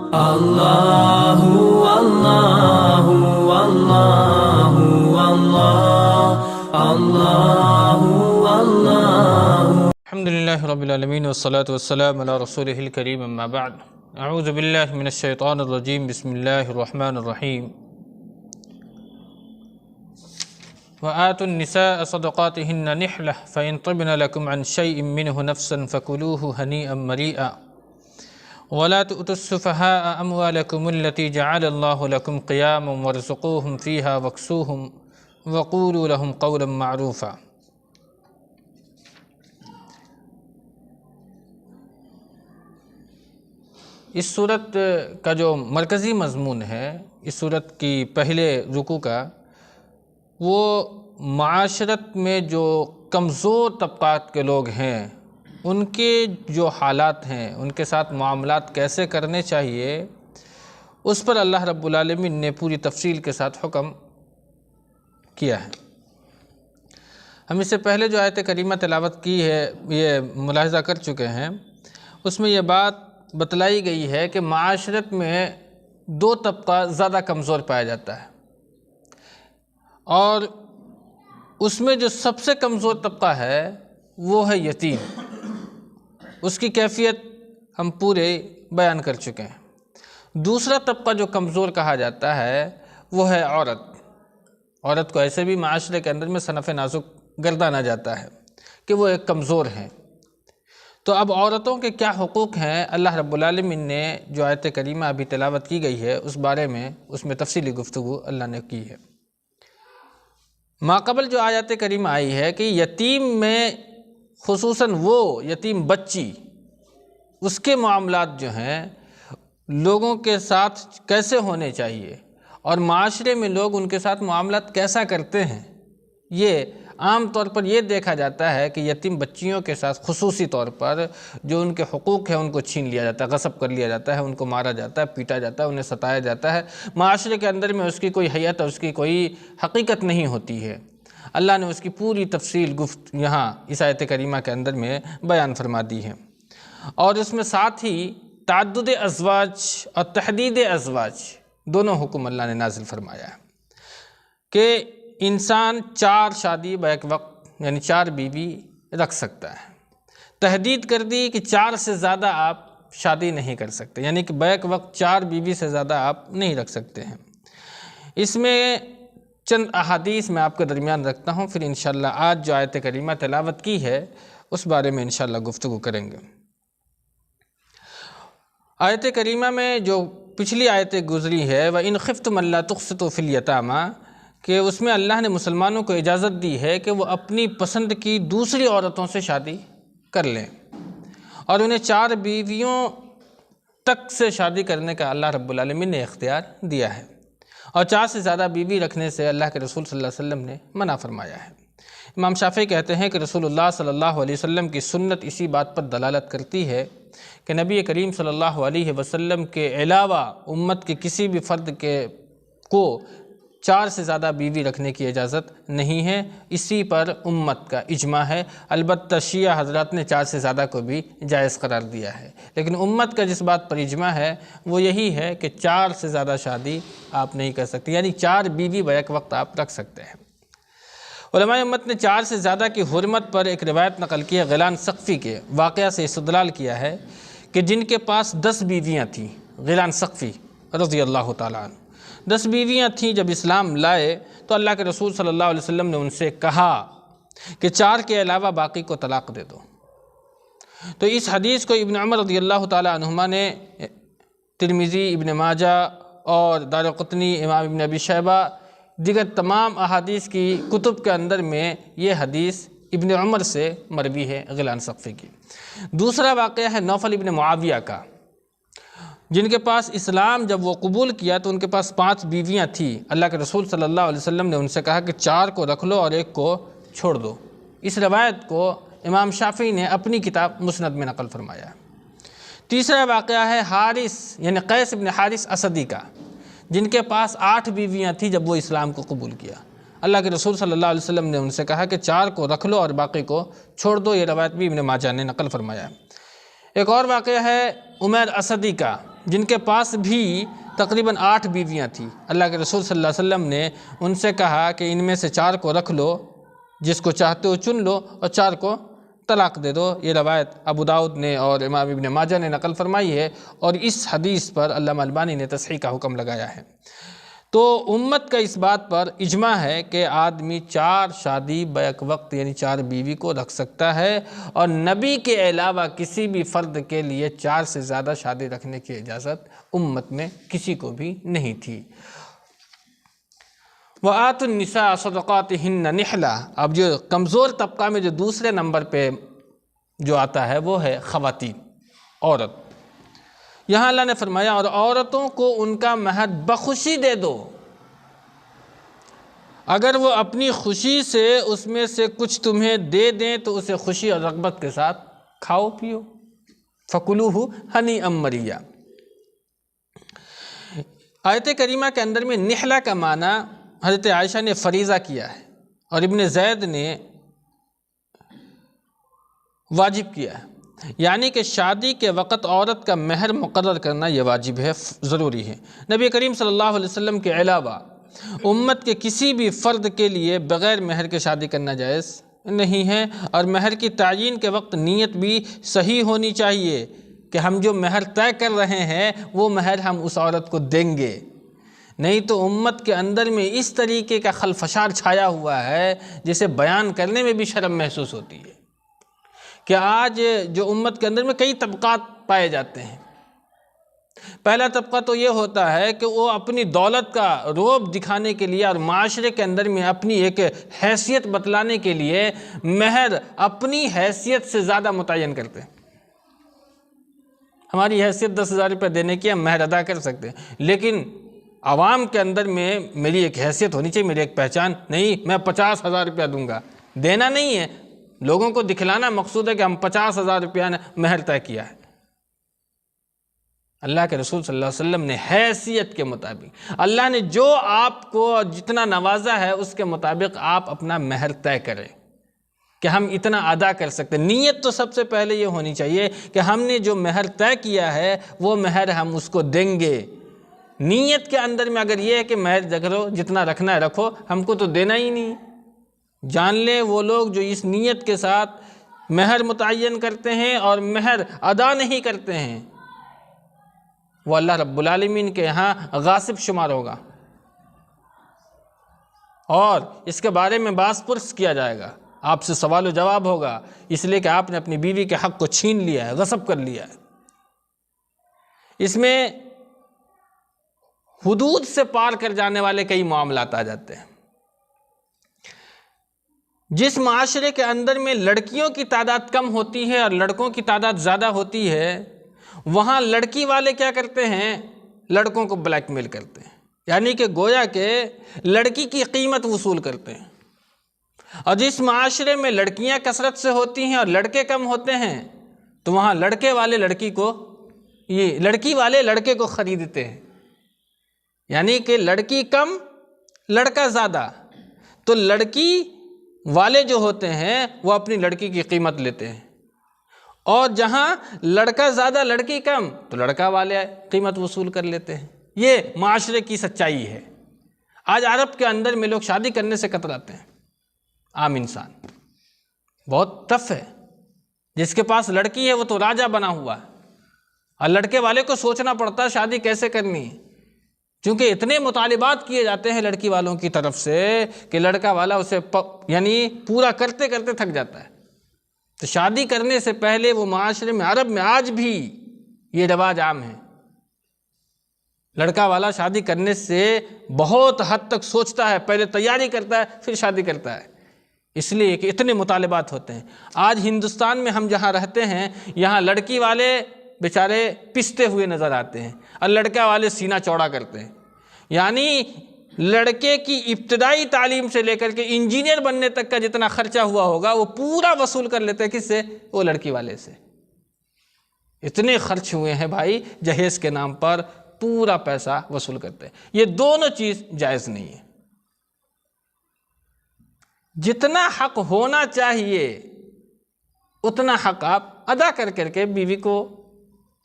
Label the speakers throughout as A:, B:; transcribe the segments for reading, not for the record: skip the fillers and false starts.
A: الله والله والله والله الله والله.
B: الحمد لله رب العالمين والصلاة والسلام على رسوله الكريم أما بعد. أعوذ بالله من الشيطان الرجيم. بسم الله الرحمن الرحيم. وآتوا النساء صدقاتهن نحلة فإن طبن لكم عن شيء منه نفسا فكلوه هنيئا مريئا ولا تؤتوا السفهاء أموالكم التي جعل الله لكم قياما وارزقوهم فيها واكسوهم وقولوا لهم قولا معروفا. اس صورت کا جو مرکزی مضمون ہے اس صورت کی پہلے رکوع کا، وہ معاشرت میں جو کمزور طبقات کے لوگ ہیں ان کے جو حالات ہیں، ان کے ساتھ معاملات کیسے کرنے چاہیے، اس پر اللہ رب العالمین نے پوری تفصیل کے ساتھ حکم کیا ہے۔ ہم اس سے پہلے جو آیت کریمہ تلاوت کی ہے یہ ملاحظہ کر چکے ہیں، اس میں یہ بات بتلائی گئی ہے کہ معاشرت میں دو طبقہ زیادہ کمزور پایا جاتا ہے، اور اس میں جو سب سے کمزور طبقہ ہے وہ ہے یتیم۔ اس کی کیفیت ہم پورے بیان کر چکے ہیں۔ دوسرا طبقہ جو کمزور کہا جاتا ہے وہ ہے عورت۔ عورت کو ایسے بھی معاشرے کے اندر میں صنف نازک گردانا جاتا ہے کہ وہ ایک کمزور ہیں۔ تو اب عورتوں کے کیا حقوق ہیں، اللہ رب العالمین نے جو آیت کریمہ ابھی تلاوت کی گئی ہے اس بارے میں اس میں تفصیلی گفتگو اللہ نے کی ہے۔ ماقبل جو آیت کریمہ آئی ہے کہ یتیم میں خصوصاً وہ یتیم بچی، اس کے معاملات جو ہیں لوگوں کے ساتھ کیسے ہونے چاہیے اور معاشرے میں لوگ ان کے ساتھ معاملات کیسا کرتے ہیں، یہ عام طور پر یہ دیکھا جاتا ہے کہ یتیم بچیوں کے ساتھ خصوصی طور پر جو ان کے حقوق ہیں ان کو چھین لیا جاتا ہے، غصب کر لیا جاتا ہے، ان کو مارا جاتا ہے، پیٹا جاتا ہے، انہیں ستایا جاتا ہے۔ معاشرے کے اندر میں اس کی کوئی حیت اور اس کی کوئی حقیقت نہیں ہوتی ہے۔ اللہ نے اس کی پوری تفصیل یہاں اس آیت کریمہ کے اندر میں بیان فرما دی ہے، اور اس میں ساتھ ہی تعدد ازواج اور تحدید ازواج دونوں حکم اللہ نے نازل فرمایا ہے کہ انسان 4 شادی بیک وقت یعنی 4 بیوی رکھ سکتا ہے۔ تحدید کر دی کہ 4 سے زیادہ آپ شادی نہیں کر سکتے، یعنی کہ بیک وقت 4 بیوی سے زیادہ آپ نہیں رکھ سکتے ہیں۔ اس میں چند احادیث میں آپ کے درمیان رکھتا ہوں، پھر انشاءاللہ آج جو آیت کریمہ تلاوت کی ہے اس بارے میں انشاءاللہ گفتگو کریں گے۔ آیت کریمہ میں جو پچھلی آیت گزری ہے وَإِنْ خِفْتُمْ أَلَّا تُقْسِطُوا فِي الْيَتَامَىٰ، کہ اس میں اللہ نے مسلمانوں کو اجازت دی ہے کہ وہ اپنی پسند کی دوسری عورتوں سے شادی کر لیں، اور انہیں 4 بیویوں تک سے شادی کرنے کا اللہ رب العالمین نے اختیار دیا ہے، اور 4 سے زیادہ بیوی رکھنے سے اللہ کے رسول صلی اللہ علیہ وسلم نے منع فرمایا ہے۔ امام شافعی کہتے ہیں کہ رسول اللہ صلی اللہ علیہ وسلم کی سنت اسی بات پر دلالت کرتی ہے کہ نبی کریم صلی اللہ علیہ وسلم کے علاوہ امت کے کسی بھی فرد کو 4 سے زیادہ بیوی رکھنے کی اجازت نہیں ہے۔ اسی پر امت کا اجماع ہے، البتہ شیعہ حضرات نے 4 سے زیادہ کو بھی جائز قرار دیا ہے، لیکن امت کا جس بات پر اجماع ہے وہ یہی ہے کہ 4 سے زیادہ شادی آپ نہیں کر سکتے، یعنی 4 بیوی بیک وقت آپ رکھ سکتے ہیں۔ علماء امت نے 4 سے زیادہ کی حرمت پر ایک روایت نقل کی ہے، غیلان ثقفی کے واقعہ سے استدلال کیا ہے کہ جن کے پاس 10 بیویاں تھیں، غیلان ثقفی رضی اللہ تعالیٰ عنہ 10 بیویاں تھیں، جب اسلام لائے تو اللہ کے رسول صلی اللہ علیہ وسلم نے ان سے کہا کہ 4 کے علاوہ باقی کو طلاق دے دو۔ تو اس حدیث کو ابن عمر رضی اللہ تعالیٰ عنہما نے ترمذی، ابن ماجہ اور دارقطنی، امام ابن ابی شیبہ دیگر تمام احادیث کی کتب کے اندر میں یہ حدیث ابن عمر سے مروی ہے غیلان ثقفی کی۔ دوسرا واقعہ ہے نوفل ابن معاویہ کا، جن کے پاس اسلام جب وہ قبول کیا تو ان کے پاس 5 بیویاں تھیں۔ اللہ کے رسول صلی اللہ علیہ وسلم نے ان سے کہا کہ 4 کو رکھ لو اور 1 کو چھوڑ دو۔ اس روایت کو امام شافعی نے اپنی کتاب مسند میں نقل فرمایا۔ تیسرا واقعہ ہے حارث یعنی قیس ابن حارث اسدی کا، جن کے پاس 8 بیویاں تھیں جب وہ اسلام کو قبول کیا۔ اللہ کے رسول صلی اللہ علیہ وسلم نے ان سے کہا کہ 4 کو رکھ لو اور باقی کو چھوڑ دو۔ یہ روایت بھی ابن ماجہ نے نقل فرمایا ہے۔ ایک اور واقعہ ہے عمیر اسدی کا، جن کے پاس بھی تقریباً 8 بیویاں تھیں، اللہ کے رسول صلی اللہ علیہ وسلم نے ان سے کہا کہ ان میں سے 4 کو رکھ لو، جس کو چاہتے ہو چن لو، اور 4 کو طلاق دے دو۔ یہ روایت ابو داؤد نے اور امام ابن ماجہ نے نقل فرمائی ہے، اور اس حدیث پر علامہ البانی نے تصحیح کا حکم لگایا ہے۔ تو امت کا اس بات پر اجماع ہے کہ آدمی 4 شادی بیک وقت یعنی 4 بیوی کو رکھ سکتا ہے، اور نبی کے علاوہ کسی بھی فرد کے لیے 4 سے زیادہ شادی رکھنے کی اجازت امت میں کسی کو بھی نہیں تھی۔ وَآتُوا النِّسَاءَ صَدَقَاتِهِنَّ نِحْلَةً، اب جو کمزور طبقہ میں جو دوسرے نمبر پہ جو آتا ہے وہ ہے خواتین، عورت۔ یہاں اللہ نے فرمایا اور عورتوں کو ان کا مہر بخوشی دے دو، اگر وہ اپنی خوشی سے اس میں سے کچھ تمہیں دے دیں تو اسے خوشی اور رغبت کے ساتھ کھاؤ پیو، فَكُلُوهُ هَنِيئًا مَرِيًّا۔ آیت کریمہ کے اندر میں نحلہ کا معنی حضرت عائشہ نے فریضہ کیا ہے، اور ابن زید نے واجب کیا ہے، یعنی کہ شادی کے وقت عورت کا مہر مقرر کرنا یہ واجب ہے، ضروری ہے۔ نبی کریم صلی اللہ علیہ وسلم کے علاوہ امت کے کسی بھی فرد کے لیے بغیر مہر کے شادی کرنا جائز نہیں ہے، اور مہر کی تعیین کے وقت نیت بھی صحیح ہونی چاہیے کہ ہم جو مہر طے کر رہے ہیں وہ مہر ہم اس عورت کو دیں گے، نہیں تو امت کے اندر میں اس طریقے کا خلفشار چھایا ہوا ہے جسے بیان کرنے میں بھی شرم محسوس ہوتی ہے، کہ آج جو امت کے اندر میں کئی طبقات پائے جاتے ہیں۔ پہلا طبقہ تو یہ ہوتا ہے کہ وہ اپنی دولت کا رعب دکھانے کے لیے اور معاشرے کے اندر میں اپنی ایک حیثیت بتلانے کے لیے مہر اپنی حیثیت سے زیادہ متعین کرتے ہیں۔ ہماری حیثیت 10,000 روپے دینے کی ہم مہر ادا کر سکتے ہیں، لیکن عوام کے اندر میں میری ایک حیثیت ہونی چاہیے، میری ایک پہچان، نہیں میں 50,000 روپیہ دوں گا، دینا نہیں ہے، لوگوں کو دکھلانا مقصود ہے کہ ہم 50,000 روپیہ مہر طے کیا ہے۔ اللہ کے رسول صلی اللہ علیہ وسلم نے حیثیت کے مطابق، اللہ نے جو آپ کو جتنا نوازا ہے اس کے مطابق آپ اپنا مہر طے کریں کہ ہم اتنا ادا کر سکتے ہیں۔ نیت تو سب سے پہلے یہ ہونی چاہیے کہ ہم نے جو مہر طے کیا ہے وہ مہر ہم اس کو دیں گے۔ نیت کے اندر میں اگر یہ ہے کہ مہر جگرو جتنا رکھنا ہے رکھو، ہم کو تو دینا ہی نہیں، جان لیں وہ لوگ جو اس نیت کے ساتھ مہر متعین کرتے ہیں اور مہر ادا نہیں کرتے ہیں، وہ اللہ رب العالمین کے یہاں غاصب شمار ہوگا، اور اس کے بارے میں باز پرس کیا جائے گا، آپ سے سوال و جواب ہوگا، اس لیے کہ آپ نے اپنی بیوی کے حق کو چھین لیا ہے، غصب کر لیا ہے۔ اس میں حدود سے پار کر جانے والے کئی معاملات آ جاتے ہیں۔ جس معاشرے کے اندر میں لڑکیوں کی تعداد کم ہوتی ہے اور لڑکوں کی تعداد زیادہ ہوتی ہے، وہاں لڑکی والے کیا کرتے ہیں؟ لڑکوں کو بلیک میل کرتے ہیں، یعنی کہ گویا کہ لڑکی کی قیمت وصول کرتے ہیں۔ اور جس معاشرے میں لڑکیاں کثرت سے ہوتی ہیں اور لڑکے کم ہوتے ہیں، تو وہاں لڑکے والے لڑکی والے لڑکے کو خریدتے ہیں، یعنی کہ لڑکی کم لڑکا زیادہ، تو لڑکی والے جو ہوتے ہیں وہ اپنی لڑکی کی قیمت لیتے ہیں، اور جہاں لڑکا زیادہ لڑکی کم تو لڑکا والے قیمت وصول کر لیتے ہیں۔ یہ معاشرے کی سچائی ہے۔ آج عرب کے اندر میں لوگ شادی کرنے سے کتراتے ہیں، عام انسان بہت ٹف ہے، جس کے پاس لڑکی ہے وہ تو راجہ بنا ہوا ہے، اور لڑکے والے کو سوچنا پڑتا ہے شادی کیسے کرنی ہے، کیونکہ اتنے مطالبات کیے جاتے ہیں لڑکی والوں کی طرف سے کہ لڑکا والا اسے یعنی پورا کرتے کرتے تھک جاتا ہے۔ تو شادی کرنے سے پہلے وہ معاشرے میں عرب میں آج بھی یہ رواج عام ہے، لڑکا والا شادی کرنے سے بہت حد تک سوچتا ہے، پہلے تیاری کرتا ہے پھر شادی کرتا ہے، اس لیے کہ اتنے مطالبات ہوتے ہیں۔ آج ہندوستان میں ہم جہاں رہتے ہیں یہاں لڑکی والے بیچارے پستے ہوئے نظر آتے ہیں اور لڑکا والے سینہ چوڑا کرتے ہیں، یعنی لڑکے کی ابتدائی تعلیم سے لے کر کے انجینئر بننے تک کا جتنا خرچہ ہوا ہوگا وہ پورا وصول کر لیتے ہیں۔ کس سے؟ وہ لڑکی والے سے۔ اتنے خرچ ہوئے ہیں بھائی، جہیز کے نام پر پورا پیسہ وصول کرتے ہیں۔ یہ دونوں چیز جائز نہیں ہے۔ جتنا حق ہونا چاہیے اتنا حق آپ ادا کر کے بیوی کو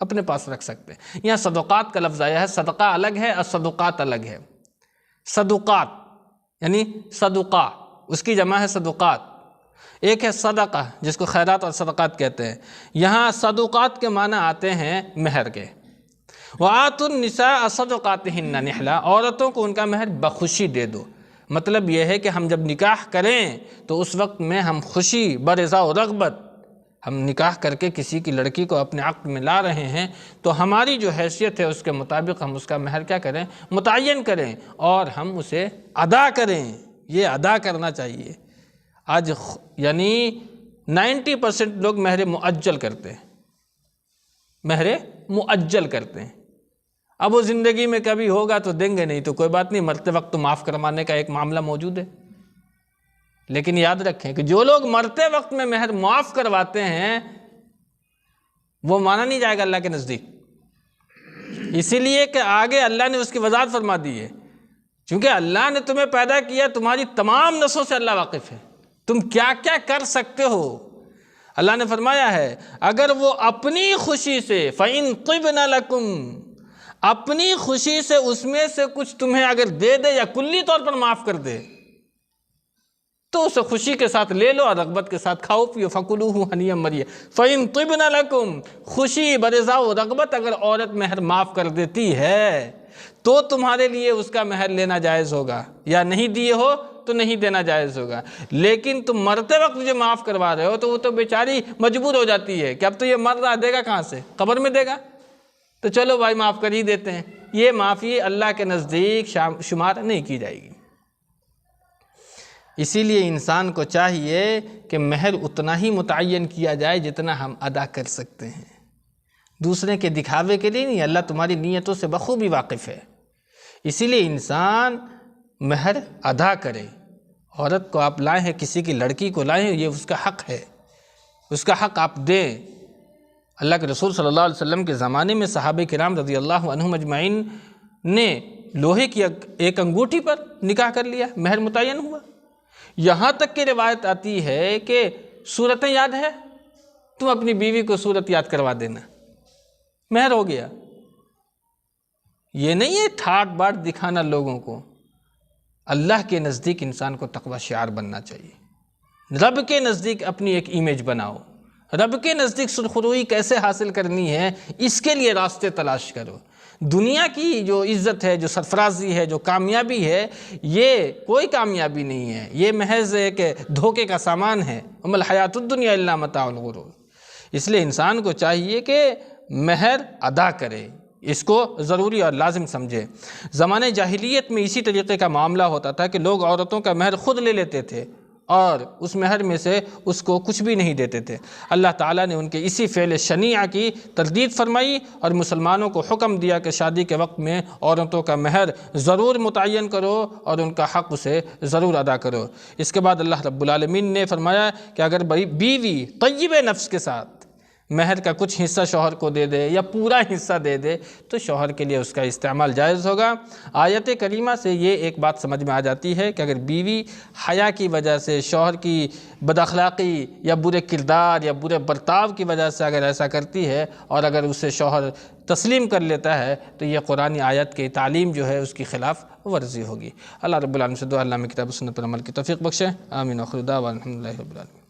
B: اپنے پاس رکھ سکتے ہیں۔ یہاں صدقات کا لفظ آیا ہے، صدقہ الگ ہے اور صدقات الگ ہے۔ صدقات یعنی صدقہ، اس کی جمع ہے صدقات، ایک ہے صدقہ جس کو خیرات اور صدقات کہتے ہیں۔ یہاں صدقات کے معنی آتے ہیں مہر کے۔ وَآتُوا النِّسَاءَ صَدُقَاتِهِنَّ نِحْلًا، عورتوں کو ان کا مہر بخوشی دے دو۔ مطلب یہ ہے کہ ہم جب نکاح کریں تو اس وقت میں ہم خوشی برضا و رغبت، ہم نکاح کر کے کسی کی لڑکی کو اپنے عقد میں لا رہے ہیں تو ہماری جو حیثیت ہے اس کے مطابق ہم اس کا مہر کیا کریں، متعین کریں اور ہم اسے ادا کریں۔ یہ ادا کرنا چاہیے۔ آج یعنی 90% لوگ مہر مؤجل کرتے ہیں، مہر مؤجل کرتے ہیں۔ اب وہ زندگی میں کبھی ہوگا تو دیں گے، نہیں تو کوئی بات نہیں، مرتے وقت تو معاف کروانے کا ایک معاملہ موجود ہے۔ لیکن یاد رکھیں کہ جو لوگ مرتے وقت میں مہر معاف کرواتے ہیں وہ مانا نہیں جائے گا اللہ کے نزدیک، اسی لیے کہ آگے اللہ نے اس کی وضاحت فرما دی ہے۔ چونکہ اللہ نے تمہیں پیدا کیا، تمہاری تمام نسوں سے اللہ واقف ہے، تم کیا کیا کر سکتے ہو۔ اللہ نے فرمایا ہے اگر وہ اپنی خوشی سے فَإِن طِبْنَ لَكُمْ، اپنی خوشی سے اس میں سے کچھ تمہیں اگر دے دے یا کلی طور پر معاف کر دے تو اسے خوشی کے ساتھ لے لو اور رغبت کے ساتھ کھاؤ پیو، فَكُلُوهُ هَنِيًّا مَرِيًّا۔ فَإِن طِبْنَ لَكُمْ، خوشی برضا و رغبت اگر عورت مہر معاف کر دیتی ہے تو تمہارے لیے اس کا مہر لینا جائز ہوگا، یا نہیں دیے ہو تو نہیں دینا جائز ہوگا۔ لیکن تم مرتے وقت مجھے معاف کروا رہے ہو تو وہ تو بیچاری مجبور ہو جاتی ہے کہ اب تو یہ مر رہا، دے گا کہاں سے، قبر میں دے گا، تو چلو بھائی معاف کر ہی دیتے ہیں۔ یہ معافی اللہ کے نزدیک شمار نہیں کی جائے گی۔ اسی لیے انسان کو چاہیے کہ مہر اتنا ہی متعین کیا جائے جتنا ہم ادا کر سکتے ہیں، دوسرے کے دکھاوے کے لیے نہیں۔ اللہ تمہاری نیتوں سے بخوبی واقف ہے، اسی لیے انسان مہر ادا کرے۔ عورت کو آپ لائے ہیں، کسی کی لڑکی کو لائے ہیں، یہ اس کا حق ہے، اس کا حق آپ دیں۔ اللہ کے رسول صلی اللہ علیہ وسلم کے زمانے میں صحابہ کرام رضی اللہ عنہم اجمعین نے لوہے کی ایک انگوٹھی پر نکاح کر لیا، مہر متعین ہوا۔ یہاں تک کہ روایت آتی ہے کہ صورتیں یاد ہے، تم اپنی بیوی کو صورت یاد کروا دینا، مہر ہو گیا۔ یہ نہیں ہے ٹھاٹ باٹ دکھانا لوگوں کو۔ اللہ کے نزدیک انسان کو تقوی شعار بننا چاہیے، رب کے نزدیک اپنی ایک امیج بناؤ، رب کے نزدیک سرخروئی کیسے حاصل کرنی ہے اس کے لیے راستے تلاش کرو۔ دنیا کی جو عزت ہے، جو سرفرازی ہے، جو کامیابی ہے، یہ کوئی کامیابی نہیں ہے، یہ محض ایک دھوکے کا سامان ہے۔ وَمَا الْحَيَاةُ الدُّنْيَا إِلَّا مَتَاعُ الْغُرُورِ۔ اس لیے انسان کو چاہیے کہ مہر ادا کرے، اس کو ضروری اور لازم سمجھے۔ زمانہ جاہلیت میں اسی طریقے کا معاملہ ہوتا تھا کہ لوگ عورتوں کا مہر خود لے لیتے تھے اور اس مہر میں سے اس کو کچھ بھی نہیں دیتے تھے۔ اللہ تعالیٰ نے ان کے اسی فعل شنیعہ کی تردید فرمائی اور مسلمانوں کو حکم دیا کہ شادی کے وقت میں عورتوں کا مہر ضرور متعین کرو اور ان کا حق اسے ضرور ادا کرو۔ اس کے بعد اللہ رب العالمین نے فرمایا کہ اگر بیوی طیب نفس کے ساتھ مہر کا کچھ حصہ شوہر کو دے دے یا پورا حصہ دے دے تو شوہر کے لیے اس کا استعمال جائز ہوگا۔ آیت کریمہ سے یہ ایک بات سمجھ میں آ جاتی ہے کہ اگر بیوی حیا کی وجہ سے شوہر کی بد اخلاقی یا برے کردار یا برے برتاؤ کی وجہ سے اگر ایسا کرتی ہے اور اگر اسے شوہر تسلیم کر لیتا ہے تو یہ قرآن آیت کی تعلیم جو ہے اس کی خلاف ورزی ہوگی۔ اللہ رب العالمین سے دعا اللہ میں کتاب و سنت پر عمل کی توفیق بخشے، آمین۔ وآخر دعوانا الحمدللہ رب العالمین۔